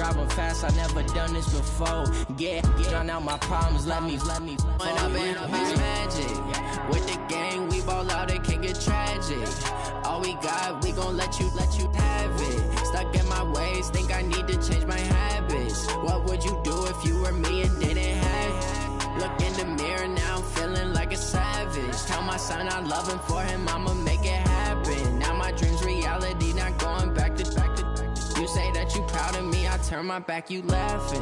driving fast, I never done this before. Drown out my problems, let me. When I've been magic. With the gang, we ball out, it can get tragic. All we got, we gon' let you have it. Stuck in my ways, think I need to change my habits. What would you do if you were me and didn't have it? Look in the mirror now, I'm feeling like a savage. Tell my son I love him, for him I'ma make it happen. Now my dream's reality, not going back to. You say that you proud of me, I turn my back, you laughing.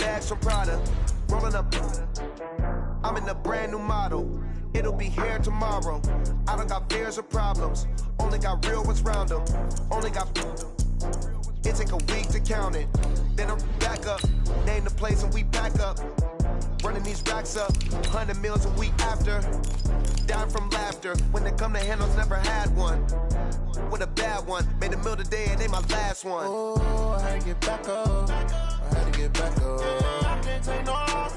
Bags from Prada, rolling up. I'm in a brand new model. It'll be here tomorrow. I don't got fears or problems. Only got real ones round them. Only got. It take a week to count it. Then I'm back up. Name the place and we back up. Running these racks up. 100 meals a week after. Dying from laughter. When it come to handles, never had one. With a bad one. Made a meal today and they my last one. Oh, I had to get back up. I had to get back up. I can't take no loss.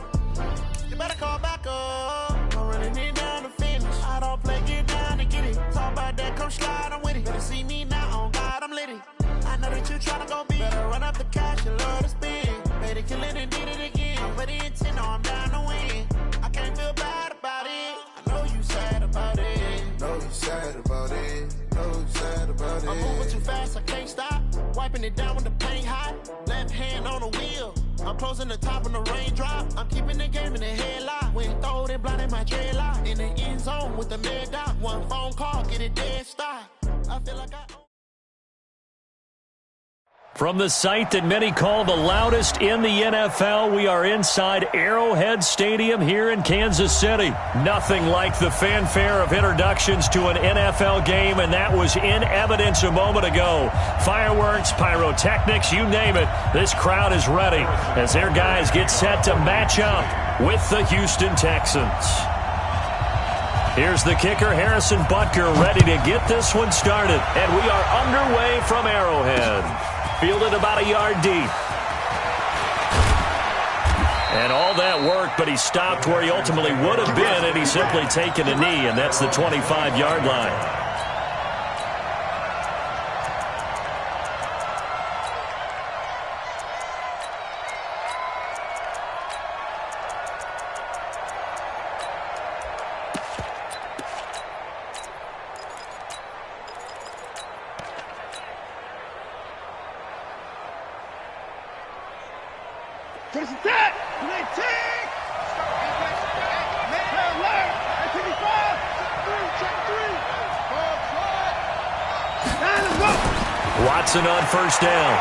You better call back up. I'm running it down to finish. I don't play, get down to get it. Talk about that, come slide, I'm with it. Better see me now, on God, I'm litty. I know that you tryna go big. Better run up the cash, you love to spend. Made it, kill it, and did it again. I'm with the intent, no, I'm down to win. I can't feel bad about it. I know you sad about it. Know you sad about it. Know you sad about it. I'm moving too fast, I can't stop. Wiping it down with the paint hot. Left hand on the wheel. I'm closing the top on the raindrop. I'm keeping the game in the headlock. When throwed and blinded my dreadlock. In the end zone with the mad dot. One phone call, get it dead stop. I feel like I... From the site that many call the loudest in the NFL, we are inside Arrowhead Stadium here in Kansas City. Nothing like the fanfare of introductions to an NFL game, and that was in evidence a moment ago. Fireworks, pyrotechnics, you name it. This crowd is ready as their guys get set to match up with the Houston Texans. Here's the kicker, Harrison Butker, ready to get this one started. And we are underway from Arrowhead. Fielded about a yard deep. And all that work, but he stopped where he ultimately would have been, and he's simply taken a knee, and that's the 25-yard line. Watson on first down.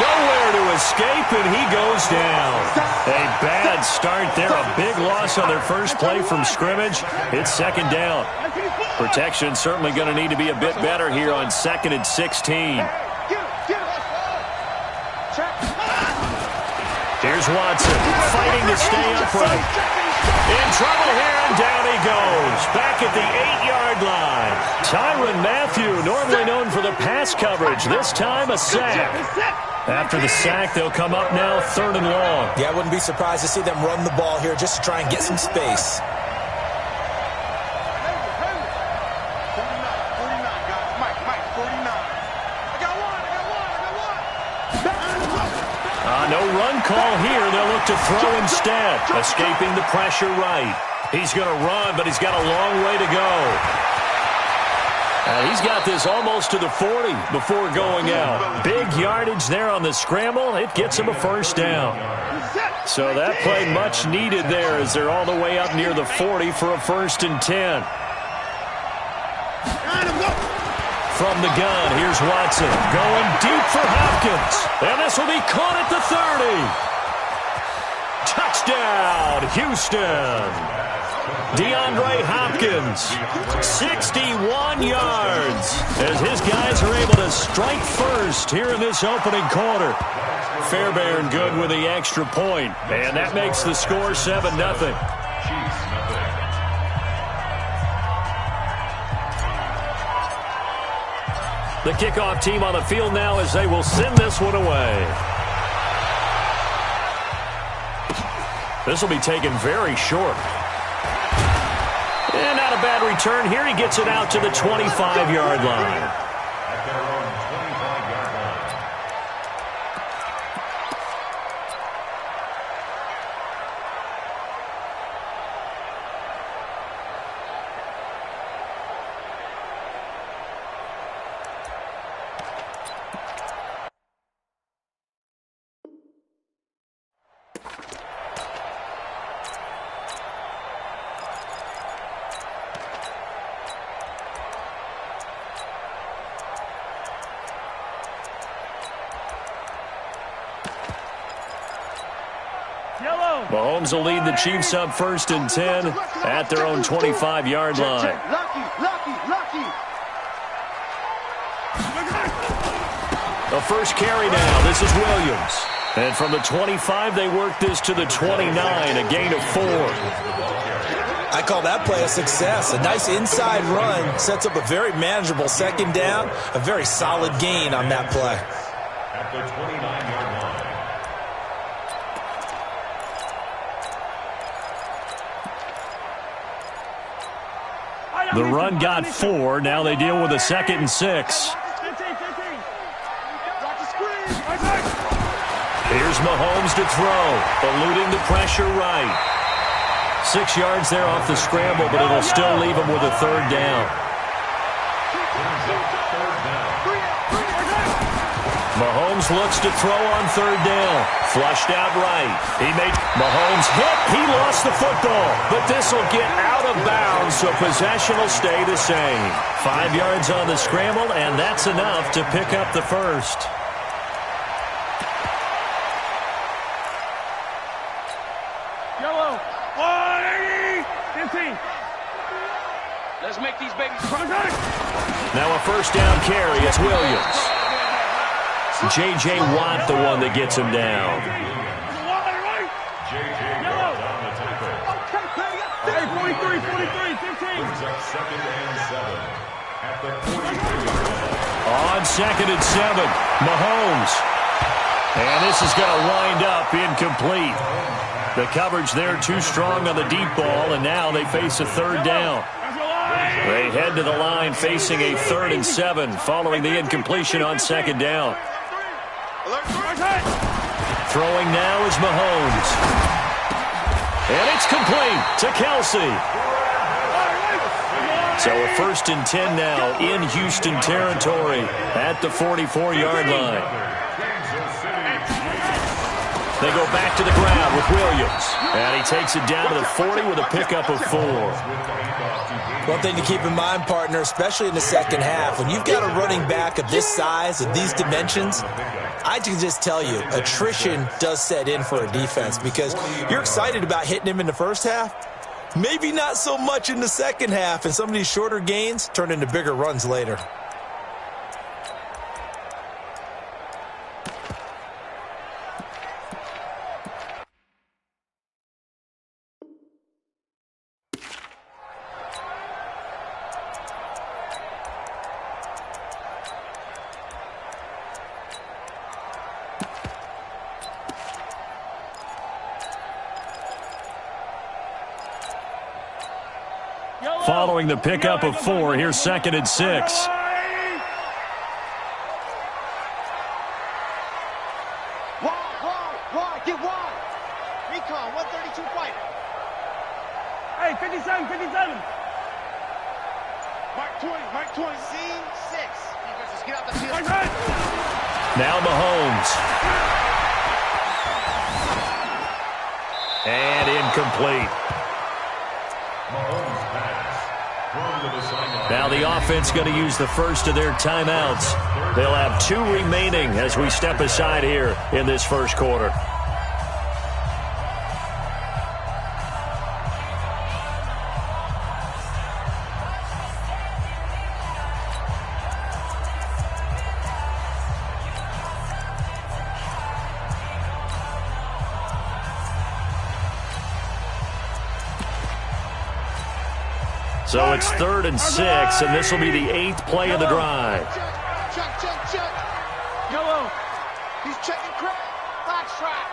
Nowhere to escape, and he goes down. A bad start there. A big loss on their first play from scrimmage. It's second down. Protection certainly going to need to be a bit better here on 2nd and 16. Here's Watson fighting to stay upright. In trouble here, and down he goes. Back at the 8-yard line. Tyrann Mathieu, normally known for the pass coverage, this time a sack. After the sack, they'll come up now 3rd and long. Yeah, I wouldn't be surprised to see them run the ball here just to try and get some space. No run call here. They'll look to throw instead. Escaping the pressure right. He's going to run, but he's got a long way to go. And he's got this almost to the 40 before going out. Big yardage there on the scramble. It gets him a first down. So that play much needed there as they're all the way up near the 40 for a 1st and 10. From the gun, here's Watson going deep for Hopkins. And this will be caught at the 30. Touchdown, Houston. DeAndre Hopkins, 61 yards, as his guys are able to strike first here in this opening quarter. Fairbairn good with the extra point, and that makes the score 7-0. The kickoff team on the field now as they will send this one away. This will be taken very short. And not a bad return here. He gets it out to the 25-yard line. Mahomes will lead the Chiefs up 1st and 10 at their own 25-yard line. The first carry now. This is Williams. And from the 25, they work this to the 29, a gain of 4. I call that play a success. A nice inside run sets up a very manageable 2nd down. A very solid gain on that play. At the 29-yard line. The run got 4. Now they deal with a 2nd and 6. Here's Mahomes to throw, eluding the pressure right. 6 yards there off the scramble, but it'll still leave him with a 3rd down. Mahomes looks to throw on 3rd down. Flushed out right. Mahomes hit. He lost the football. But this will get out of bounds, so possession will stay the same. 5 yards on the scramble, and that's enough to pick up the first. Yellow. 15. Let's make these babies cry. Now a 1st down carry. It's Williams. J.J. Watt, the one that gets him down. J.J. Watt on the tackle. Hey, 43, 15. Brings up 2nd and 7 at the 43-yard line. On 2nd and 7, Mahomes. And this is going to wind up incomplete. The coverage there too strong on the deep ball, and now they face a 3rd down. They head to the line facing a 3rd and 7 following the incompletion on 2nd down. Throwing now is Mahomes. And it's complete to Kelsey. So a 1st and 10 now in Houston territory at the 44-yard line. They go back to the ground with Williams. And he takes it down to the 40 with a pickup of 4. One thing to keep in mind, partner, especially in the 2nd half, when you've got a running back of this size, of these dimensions, I can just tell you, attrition does set in for a defense because you're excited about hitting him in the 1st half. Maybe not so much in the 2nd half, and some of these shorter gains turn into bigger runs later. Following the pickup of 4, here's 2nd and 6. Wide, get wide. Recon, 132 fighter. Hey, 57. Mike 20, Mike 20. Scene 6. Defenses, get out the field. Mike 9. Now Mahomes. And incomplete. Mahomes pass. Thrown to the sideline. Now the offense going to use the first of their timeouts. They'll have 2 remaining as we step aside here in this first quarter. So it's 3rd and 6, and this will be the 8th play of the drive. Check. Yellow. He's checking crack. Box track.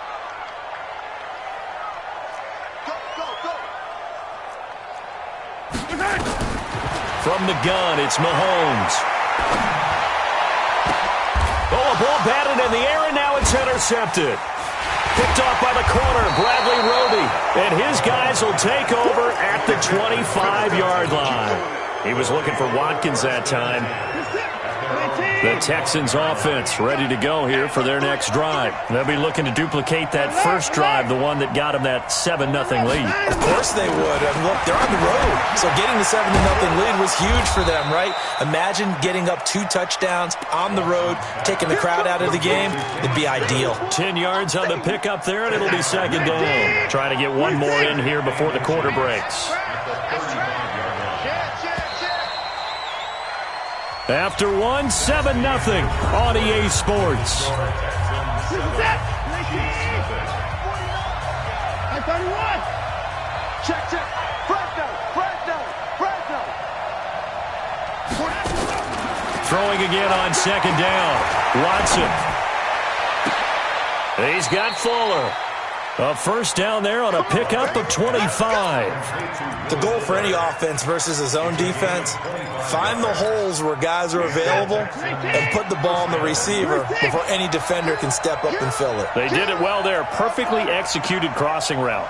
Go. From the gun, it's Mahomes. Oh, a ball batted in the air, and now it's intercepted. Picked off by the corner, Bradley Roby. And his guys will take over at the 25-yard line. He was looking for Watkins that time. The Texans offense ready to go here for their next drive. They'll be looking to duplicate that first drive, the one that got them that 7-0 lead. Of course they would. I mean, look, they're on the road. So getting the 7-0 lead was huge for them, right? Imagine getting up 2 touchdowns on the road, taking the crowd out of the game. It'd be ideal. 10 yards on the pickup there, and it'll be 2nd down. Trying to get one more in here before the quarter breaks. After 1, 7-0 on EA Sports. Check. Fresno. Throwing again on 2nd down. Watson. He's got Fuller. A first down there on a pickup of 25. The goal for any offense versus a zone defense, find the holes where guys are available and put the ball on the receiver before any defender can step up and fill it. They did it well there. Perfectly executed crossing route.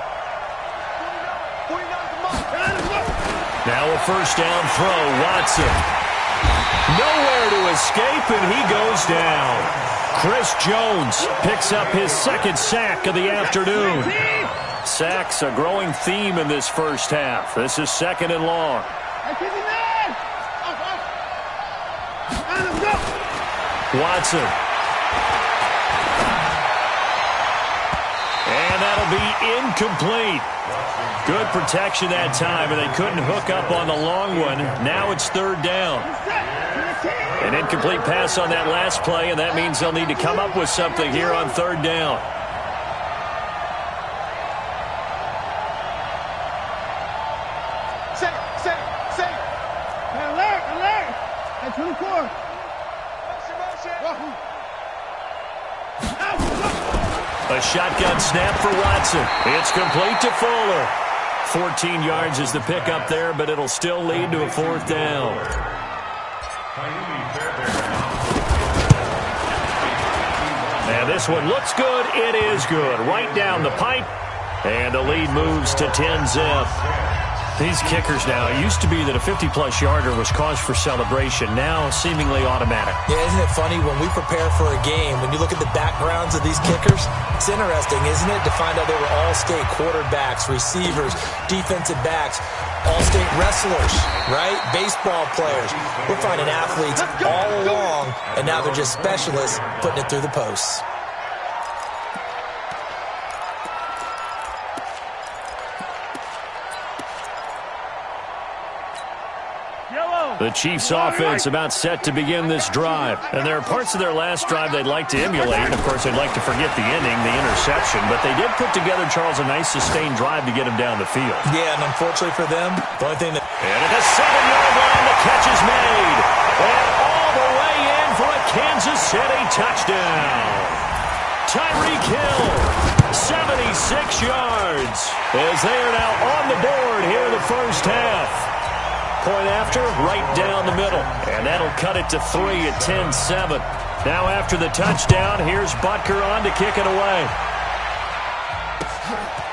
Now a first down throw. Watson. Nowhere to escape, and he goes down. Chris Jones picks up his 2nd sack of the afternoon. Sacks a growing theme in this first half. This is 2nd and long. Watson. And that'll be incomplete. Good protection that time, and they couldn't hook up on the long one. Now it's 3rd down. An incomplete pass on that last play, and that means they'll need to come up with something here on 3rd down. Safe. Alert. At 24. A shotgun snap for Watson. It's complete to Fuller. 14 yards is the pickup there, but it'll still lead to a 4th down. And this one looks good. It is good. Right down the pipe. And the lead moves to 10-zip. These kickers now, it used to be that a 50-plus yarder was cause for celebration. Now seemingly automatic. Yeah, isn't it funny when we prepare for a game, when you look at the backgrounds of these kickers, it's interesting, isn't it, to find out they were all-state quarterbacks, receivers, defensive backs, all-state wrestlers, right? Baseball players. We're finding athletes all along, and now they're just specialists putting it through the posts. The Chiefs' offense about set to begin this drive. And there are parts of their last drive they'd like to emulate. And, of course, they'd like to forget the inning, the interception. But they did put together, Charles, a nice sustained drive to get him down the field. Yeah, and unfortunately for them, the only thing that... And at the 7-yard line, the catch is made. And all the way in for a Kansas City touchdown. Tyreek Hill, 76 yards, as they are now on the board here in the first half. Point after, right down the middle. And that'll cut it to 3 at 10-7. Now after the touchdown, here's Butker on to kick it away.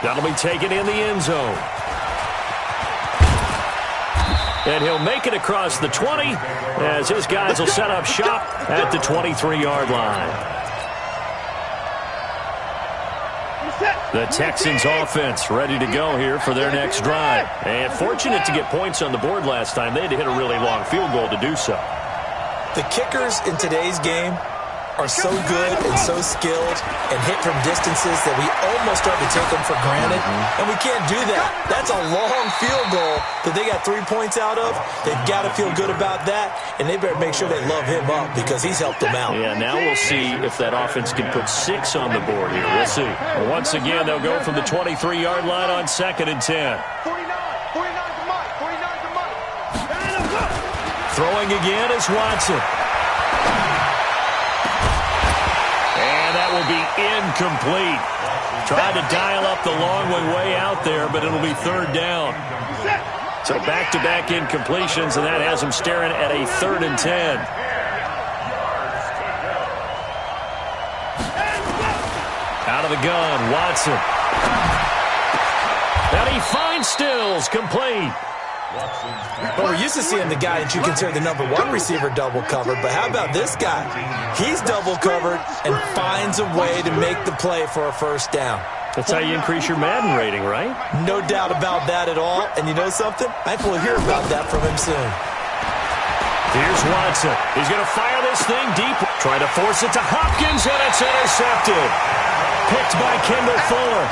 That'll be taken in the end zone. and he'll make it across the 20 as his guys will set up shop at the 23-yard line. The Texans offense ready to go here for their next drive. And fortunate to get points on the board last time. They had to hit a really long field goal to do so. The kickers in today's game are so good and so skilled and hit from distances that we almost start to take them for granted. And we can't do that. That's a long field goal that they got 3 points out of. They've got to feel good about that, and they better make sure they love him up because he's helped them out. Yeah, now we'll see if that offense can put 6 on the board here. We'll see. Once again, they'll go from the 23-yard line on 2nd and 10. 49 to Mike. 49 to Mike. Throwing again is Watson. That will be incomplete. Tried to dial up the long way out there, but it'll be 3rd down. So back-to-back incompletions, and that has him staring at a 3rd and 10. Out of the gun, Watson. And he finds Stills, complete. Well, we're used to seeing the guy that you consider the #1 receiver double covered, but how about this guy? He's double covered and finds a way to make the play for a 1st down. That's how you increase your Madden rating, right? No doubt about that at all. And you know something? I think we'll hear about that from him soon. Here's Watson. He's going to fire this thing deep. Trying to force it to Hopkins, and it's intercepted. Picked by Kendall Fuller.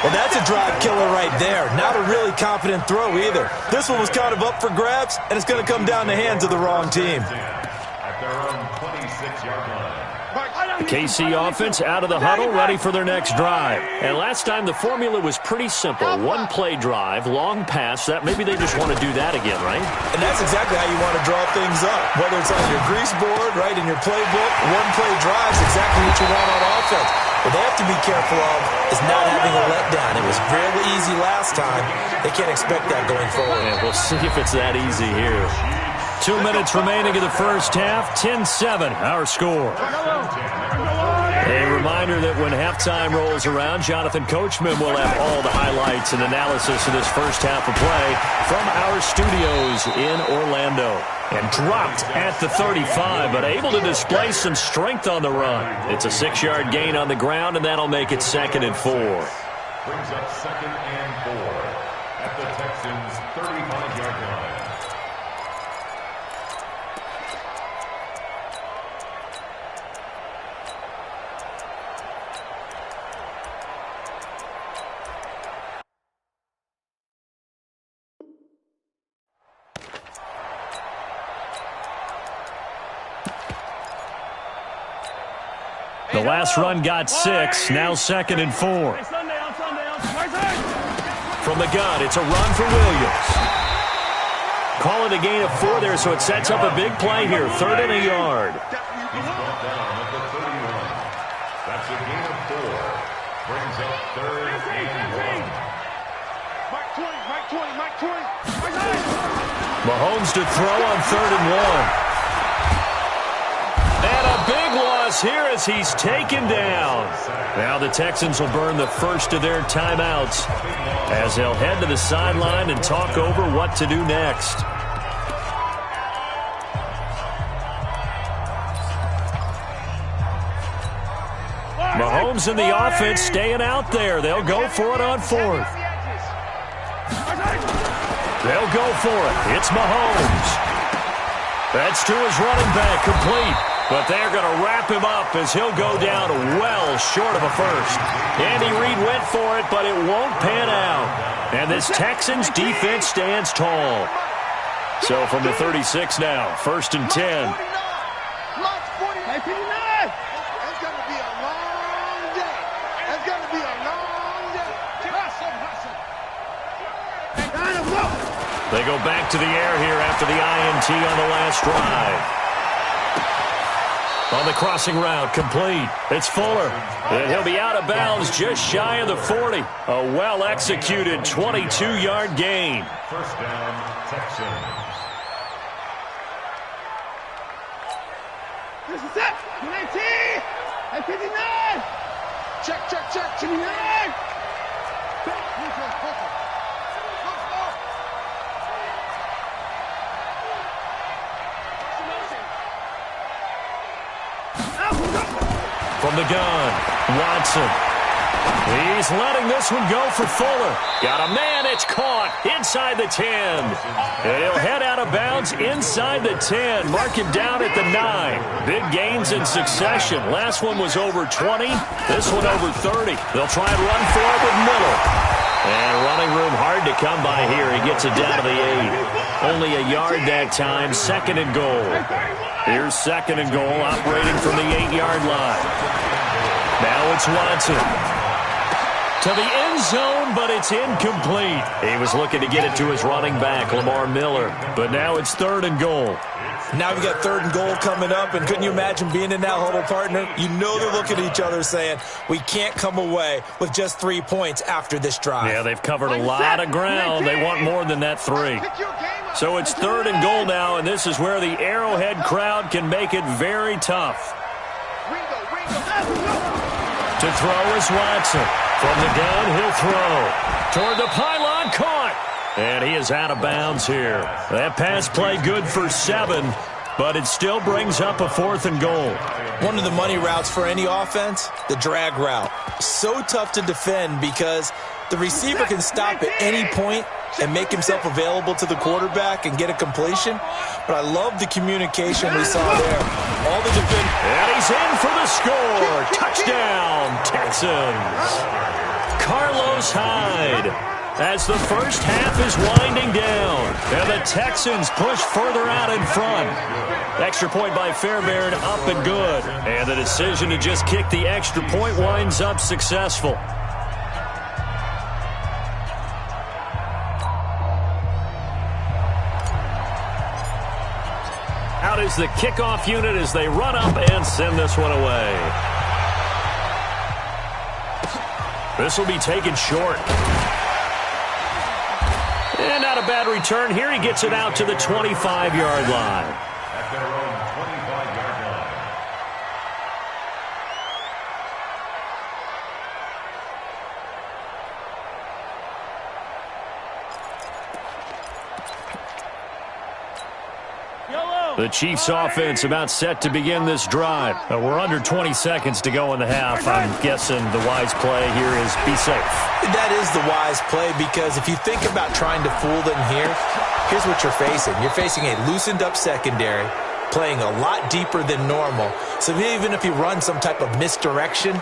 Well, that's a drive killer right there. Not a really confident throw either. This one was kind of up for grabs, and it's going to come down the hands of the wrong team. At their own 26-yard line. The KC offense out of the huddle, ready for their next drive. And last time the formula was pretty simple. 1-play drive, long pass. That maybe they just want to do that again, right? And that's exactly how you want to draw things up. Whether it's on your grease board, right, in your playbook, 1-play drive is exactly what you want on offense. What they have to be careful of is not having a letdown. It was really easy last time. They can't expect that going forward. Yeah, we'll see if it's that easy here. 2 minutes remaining in the first half. 10-7, our score. A reminder that when halftime rolls around, Jonathan Coachman will have all the highlights and analysis of this first half of play from our studios in Orlando. And dropped at the 35, but able to display some strength on the run. It's a 6-yard gain on the ground, and that'll make it 2nd and 4. Brings up 2nd and 4 at the Texans' 35-yard line. The last run got 6, now 2nd and 4. From the gun, it's a run for Williams. Call it a gain of 4 there, so it sets up a big play here, 3rd and a yard. He's brought down at the 31. That's a gain of 4. Brings up 3rd and 1. Mike 20. Mahomes to throw on 3rd and 1. And a big loss here as he's taken down. Now the Texans will burn the first of their timeouts as they'll head to the sideline and talk over what to do next. Mahomes and the offense staying out there. They'll go for it on 4th. They'll go for it. It's Mahomes. That's to his running back, complete. But they're going to wrap him up as he'll go down well short of a first. Andy Reid went for it, but it won't pan out. And this Texans defense stands tall. So from the 36 now, 1st and 10. It's going to be a long day. It's going to be a long day. They go back to the air here after the INT on the last drive. On the crossing route, complete. It's Fuller. And he'll be out of bounds just shy of the 40. A well-executed 22-yard gain. 1st down, Texans. This is it. 19. At 59. Check. 59. From the gun, Watson. He's letting this one go for Fuller. Got a man, it's caught inside the 10. He'll head out of bounds inside the 10. Mark him down at the 9. Big gains in succession. Last one was over 20. This one over 30. They'll try and run for it with Miller. And running room hard to come by here. He gets it down to the 8. Only a yard that time. 2nd and goal. Here's 2nd and goal, operating from the 8-yard line. Now it's Watson. To the end zone, but it's incomplete. He was looking to get it to his running back, Lamar Miller. But now it's 3rd and goal. Now we've got 3rd and goal coming up, and couldn't you imagine being in that huddle, partner? You know they're looking at each other saying, we can't come away with just 3 points after this drive. Yeah, they've covered a lot of ground. They want more than that 3. So it's 3rd and goal now, and this is where the Arrowhead crowd can make it very tough. To throw is Watson. From the gun, he'll throw. Toward the pylon, caught. And he is out of bounds here. That pass play good for 7, but it still brings up a 4th and goal. One of the money routes for any offense, the drag route. So tough to defend because the receiver can stop at any point and make himself available to the quarterback and get a completion. But I love the communication we saw there. All the defense. And he's in for the score. Touchdown, Texans. Carlos Hyde. As the first half is winding down, and the Texans push further out in front. Extra point by Fairbairn, up and good. And the decision to just kick the extra point winds up successful. Out is the kickoff unit as they run up and send this one away. This will be taken short. And not a bad return here. He gets it out to the 25-yard line. At their own 25-yard line. The Chiefs offense about set to begin this drive. We're under 20 seconds to go in the half. I'm guessing the wise play here is be safe. That is the wise play because if you think about trying to fool them here, here's what you're facing. You're facing a loosened up secondary, playing a lot deeper than normal. So even if you run some type of misdirection,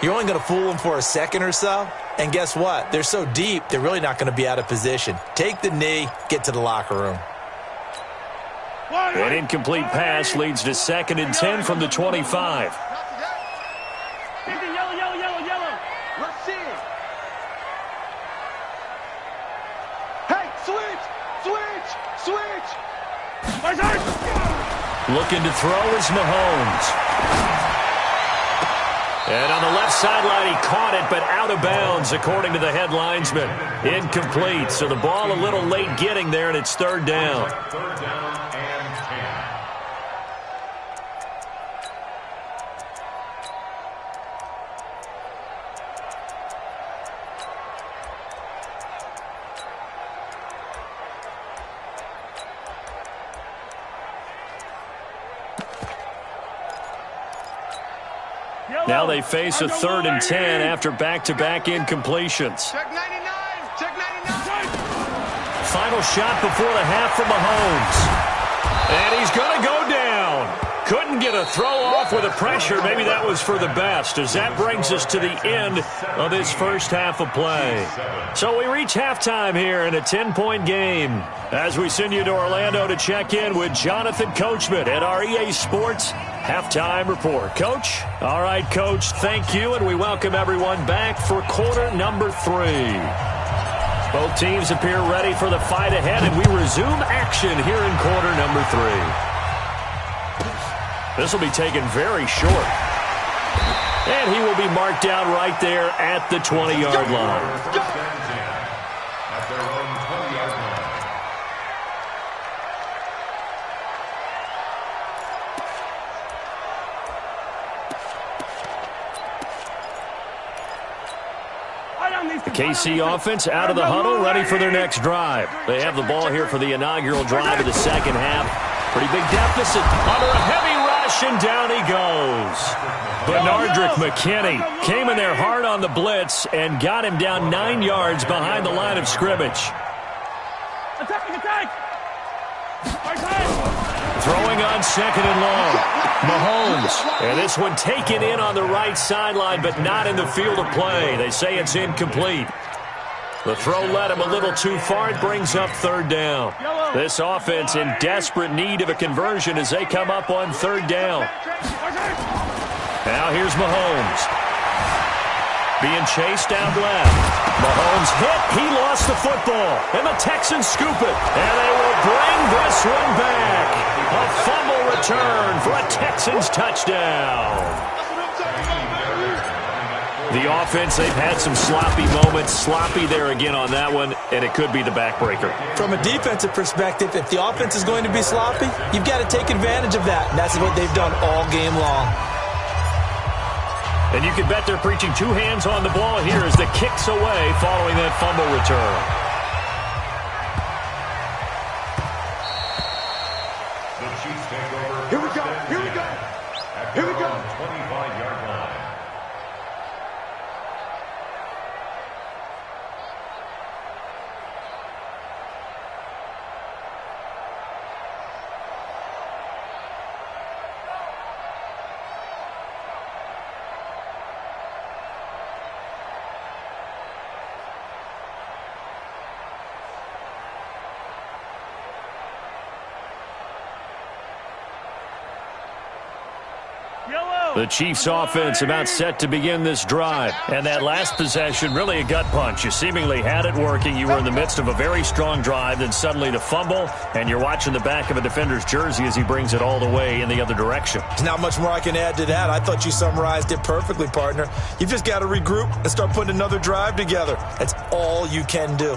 you're only going to fool them for a second or so. And guess what? They're so deep, they're really not going to be out of position. Take the knee, get to the locker room. An incomplete pass leads to 2nd and 10 from the 25. Yellow. Let's see it. Hey, switch. Looking to throw is Mahomes. And on the left sideline, he caught it, but out of bounds, according to the head linesman. Incomplete, so the ball a little late getting there, and it's 3rd down. 3rd down and 10. Now they face a 3rd and 10 after back-to-back incompletions. Check 99. Final shot before the half from Mahomes. And he's going to go down. Couldn't get a throw off with the pressure. Maybe that was for the best, as that brings us to the end of this first half of play. So we reach halftime here in a 10-point game as we send you to Orlando to check in with Jonathan Coachman at our EA Sports Halftime Report. Coach? All right, Coach, thank you, and we welcome everyone back for quarter number 3. Both teams appear ready for the fight ahead, and we resume action here in quarter number 3. This will be taken very short. And he will be marked down right there at the 20-yard line. At their own 20-yard line. The KC offense out of the huddle, ready for their next drive. They have the ball here for the inaugural drive of the second half. Pretty big deficit under a heavy rush. rush, and down he goes. Benardrick McKinney came in there hard on the blitz and got him down 9 yards behind the line of scrimmage. Attack! Throwing on 2nd and long. Mahomes. And this one taken in on the right sideline, but not in the field of play. They say it's incomplete. The throw led him a little too far. It brings up 3rd down. This offense in desperate need of a conversion as they come up on 3rd down. Now here's Mahomes. Being chased out left. Mahomes hit. He lost the football. And the Texans scoop it. And they will bring this one back. A fumble return for a Texans touchdown. The offense, they've had some sloppy moments. Sloppy there again on that one, and it could be the backbreaker. From a defensive perspective, if the offense is going to be sloppy, you've got to take advantage of that. And that's what they've done all game long. And you can bet they're preaching 2 hands on the ball here as the kick's away following that fumble return. The Chiefs take over. Here we go. Here we go. Here we go. 25-yard line. The Chiefs offense about set to begin this drive. And that last possession, really a gut punch. You seemingly had it working. You were in the midst of a very strong drive, then suddenly the fumble, and you're watching the back of a defender's jersey as he brings it all the way in the other direction. There's not much more I can add to that. I thought you summarized it perfectly, partner. You've just got to regroup and start putting another drive together. That's all you can do.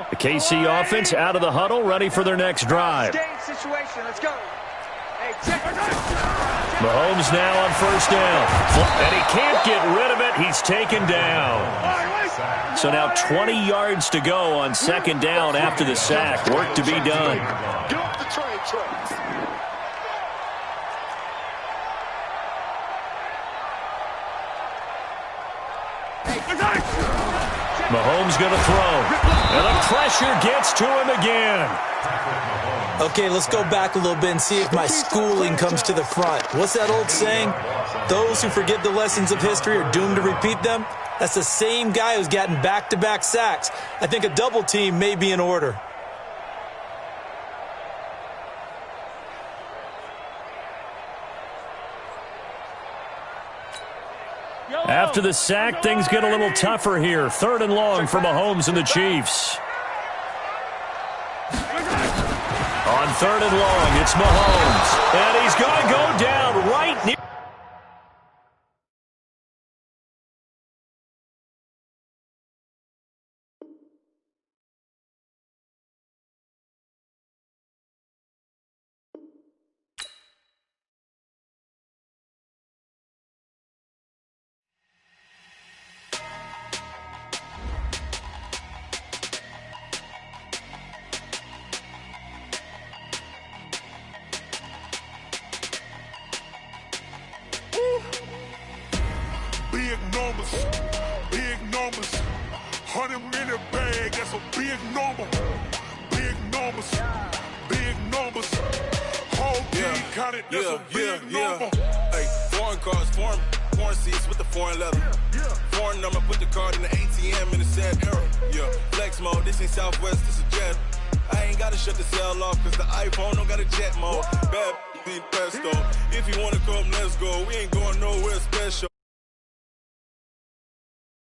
The KC offense out of the huddle, ready for their next drive. Let's go. Mahomes now on 1st down. And he can't get rid of it. He's taken down. So now 20 yards to go on 2nd down after the sack. Work to be done. Get off the train tracks. Mahomes going to throw. And the pressure gets to him again. Okay, let's go back a little bit and see if my schooling comes to the front. What's that old saying? Those who forget the lessons of history are doomed to repeat them. That's the same guy who's gotten back-to-back sacks. I think a double team may be in order. After the sack, things get a little tougher here. 3rd and long for Mahomes and the Chiefs. On 3rd and long, it's Mahomes. And he's going to go down right near. Big numbers, 100 in the bag, that's a big number. Big numbers, whole team counted, that's a big number. Hey, foreign cars, foreign seats with the foreign leather. Foreign number, put the card in the ATM in the sad era. Yeah, flex mode, this ain't Southwest, this is Jet. I ain't gotta shut the cell off, cause the iPhone don't got a jet mode. Bad be pesto. If you wanna come, let's go. We ain't going nowhere special.